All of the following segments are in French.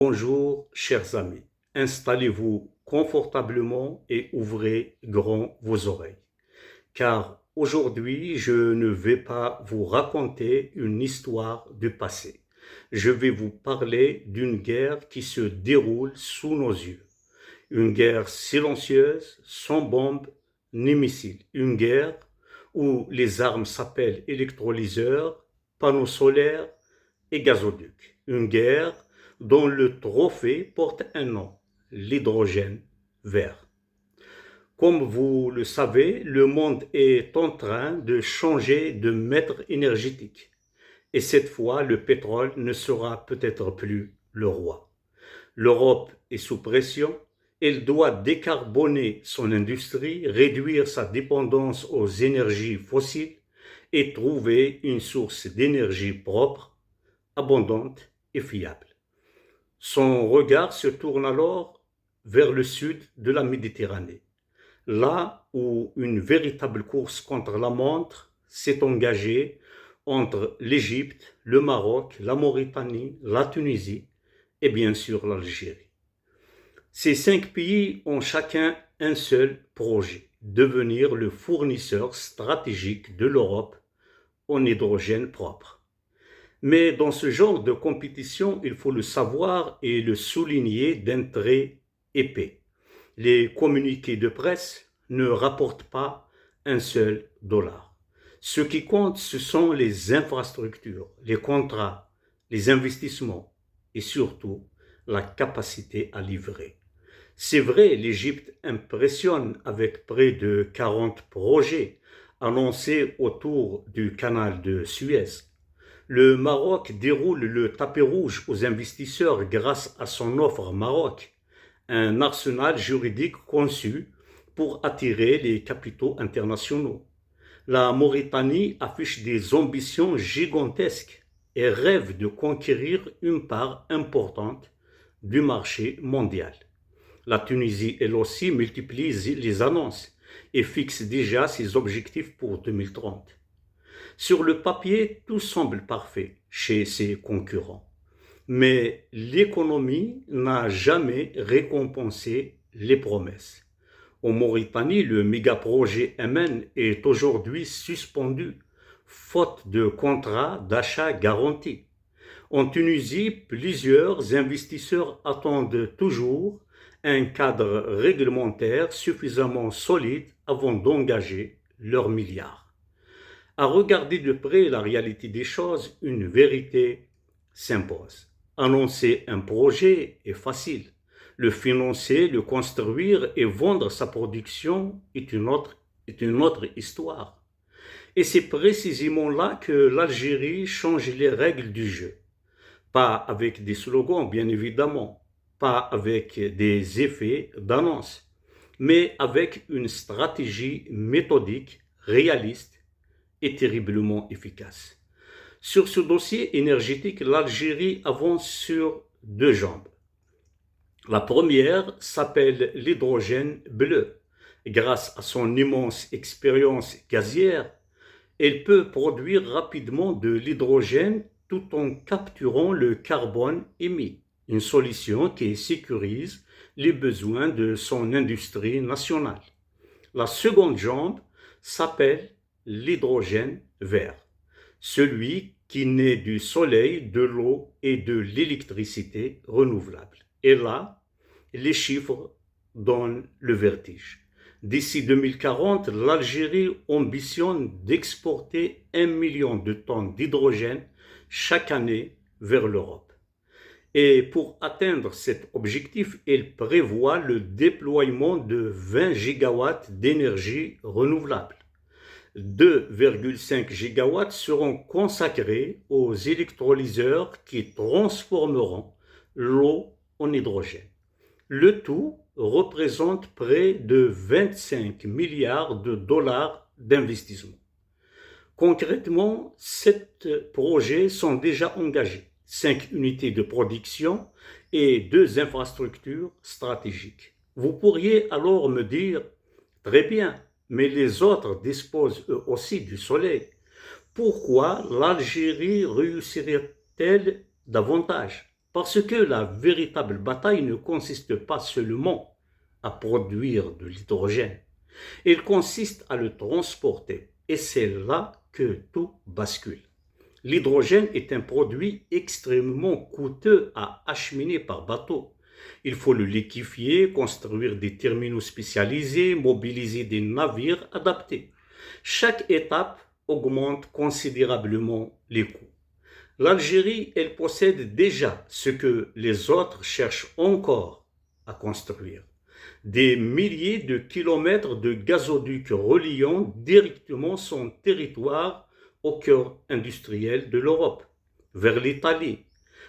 Bonjour, chers amis. Installez-vous confortablement et ouvrez grand vos oreilles. Car aujourd'hui, je ne vais pas vous raconter une histoire du passé. Je vais vous parler d'une guerre qui se déroule sous nos yeux. Une guerre silencieuse, sans bombes ni missiles. Une guerre où les armes s'appellent électrolyseurs, panneaux solaires et gazoducs. Une guerre dont le trophée porte un nom, l'hydrogène vert. Comme vous le savez, le monde est en train de changer de maître énergétique. Et cette fois, le pétrole ne sera peut-être plus le roi. L'Europe est sous pression. Elle doit décarboner son industrie, réduire sa dépendance aux énergies fossiles et trouver une source d'énergie propre, abondante et fiable. Son regard se tourne alors vers le sud de la Méditerranée, là où une véritable course contre la montre s'est engagée entre l'Égypte, le Maroc, la Mauritanie, la Tunisie et bien sûr l'Algérie. Ces 5 pays ont chacun un seul projet, devenir le fournisseur stratégique de l'Europe en hydrogène propre. Mais dans ce genre de compétition, il faut le savoir et le souligner d'un trait épais. Les communiqués de presse ne rapportent pas un seul dollar. Ce qui compte, ce sont les infrastructures, les contrats, les investissements et surtout la capacité à livrer. C'est vrai, l'Égypte impressionne avec près de 40 projets annoncés autour du canal de Suez. Le Maroc déroule le tapis rouge aux investisseurs grâce à son offre Maroc, un arsenal juridique conçu pour attirer les capitaux internationaux. La Mauritanie affiche des ambitions gigantesques et rêve de conquérir une part importante du marché mondial. La Tunisie, elle aussi, multiplie les annonces et fixe déjà ses objectifs pour 2030. Sur le papier, tout semble parfait chez ses concurrents. Mais l'économie n'a jamais récompensé les promesses. En Mauritanie, le méga-projet MN est aujourd'hui suspendu, faute de contrat d'achat garanti. En Tunisie, plusieurs investisseurs attendent toujours un cadre réglementaire suffisamment solide avant d'engager leurs milliards. À regarder de près la réalité des choses, une vérité s'impose. Annoncer un projet est facile. Le financer, le construire et vendre sa production est une autre histoire. Et c'est précisément là que l'Algérie change les règles du jeu. Pas avec des slogans, bien évidemment, pas avec des effets d'annonce, mais avec une stratégie méthodique, réaliste et terriblement efficace. Sur ce dossier énergétique, l'Algérie avance sur 2 jambes. La première s'appelle l'hydrogène bleu. Grâce à son immense expérience gazière, elle peut produire rapidement de l'hydrogène tout en capturant le carbone émis, une solution qui sécurise les besoins de son industrie nationale. La seconde jambe s'appelle l'hydrogène vert, celui qui naît du soleil, de l'eau et de l'électricité renouvelable. Et là, les chiffres donnent le vertige. D'ici 2040, l'Algérie ambitionne d'exporter 1 million de tonnes d'hydrogène chaque année vers l'Europe. Et pour atteindre cet objectif, elle prévoit le déploiement de 20 gigawatts d'énergie renouvelable. 2,5 gigawatts seront consacrés aux électrolyseurs qui transformeront l'eau en hydrogène. Le tout représente près de 25 milliards de dollars d'investissement. Concrètement, 7 projets sont déjà engagés, 5 unités de production et 2 infrastructures stratégiques. Vous pourriez alors me dire, très bien, mais les autres disposent eux aussi du soleil. Pourquoi l'Algérie réussirait-elle davantage? Parce que la véritable bataille ne consiste pas seulement à produire de l'hydrogène, elle consiste à le transporter. Et c'est là que tout bascule. L'hydrogène est un produit extrêmement coûteux à acheminer par bateau. Il faut le liquéfier, construire des terminaux spécialisés, mobiliser des navires adaptés. Chaque étape augmente considérablement les coûts. L'Algérie, elle possède déjà ce que les autres cherchent encore à construire. Des milliers de kilomètres de gazoducs reliant directement son territoire au cœur industriel de l'Europe, vers l'Italie,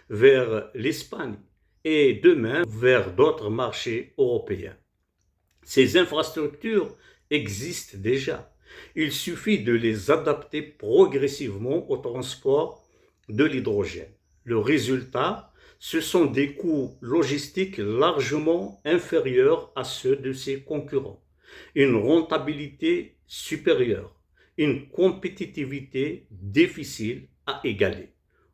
vers l'Espagne et demain vers d'autres marchés européens. Ces infrastructures existent déjà. Il suffit de les adapter progressivement au transport de l'hydrogène. Le résultat, ce sont des coûts logistiques largement inférieurs à ceux de ses concurrents, une rentabilité supérieure, une compétitivité difficile à égaler.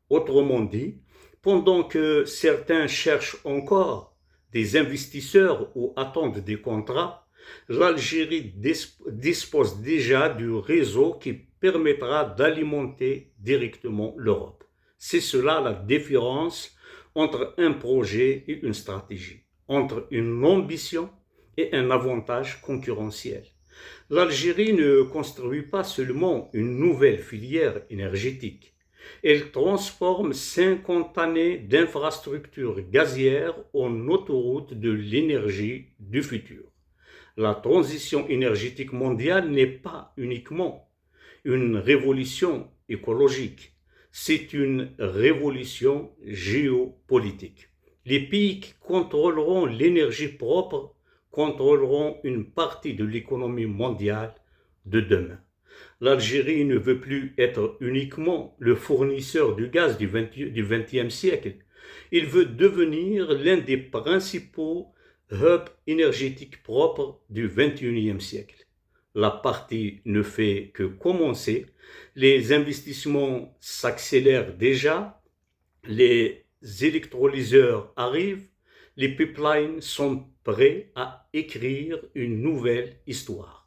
Autrement dit, pendant que certains cherchent encore des investisseurs ou attendent des contrats, l'Algérie dispose déjà du réseau qui permettra d'alimenter directement l'Europe. C'est cela la différence entre un projet et une stratégie, entre une ambition et un avantage concurrentiel. L'Algérie ne construit pas seulement une nouvelle filière énergétique, elle transforme 50 années d'infrastructures gazières en autoroute de l'énergie du futur. La transition énergétique mondiale n'est pas uniquement une révolution écologique, c'est une révolution géopolitique. Les pays qui contrôleront l'énergie propre contrôleront une partie de l'économie mondiale de demain. L'Algérie ne veut plus être uniquement le fournisseur du gaz du XXe siècle. Il veut devenir l'un des principaux hubs énergétiques propres du XXIe siècle. La partie ne fait que commencer. Les investissements s'accélèrent déjà. Les électrolyseurs arrivent. Les pipelines sont prêts à écrire une nouvelle histoire.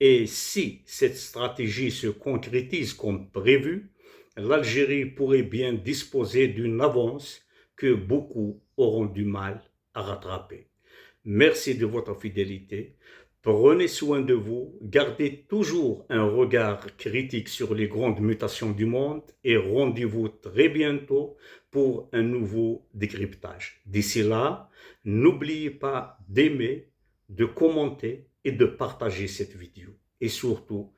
Et si cette stratégie se concrétise comme prévu, l'Algérie pourrait bien disposer d'une avance que beaucoup auront du mal à rattraper. Merci de votre fidélité. Prenez soin de vous, gardez toujours un regard critique sur les grandes mutations du monde et rendez-vous très bientôt pour un nouveau décryptage. D'ici là, n'oubliez pas d'aimer, de commenter et de partager cette vidéo. Et surtout,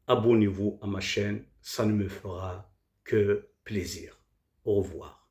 abonnez-vous à ma chaîne, ça ne me fera que plaisir. Au revoir.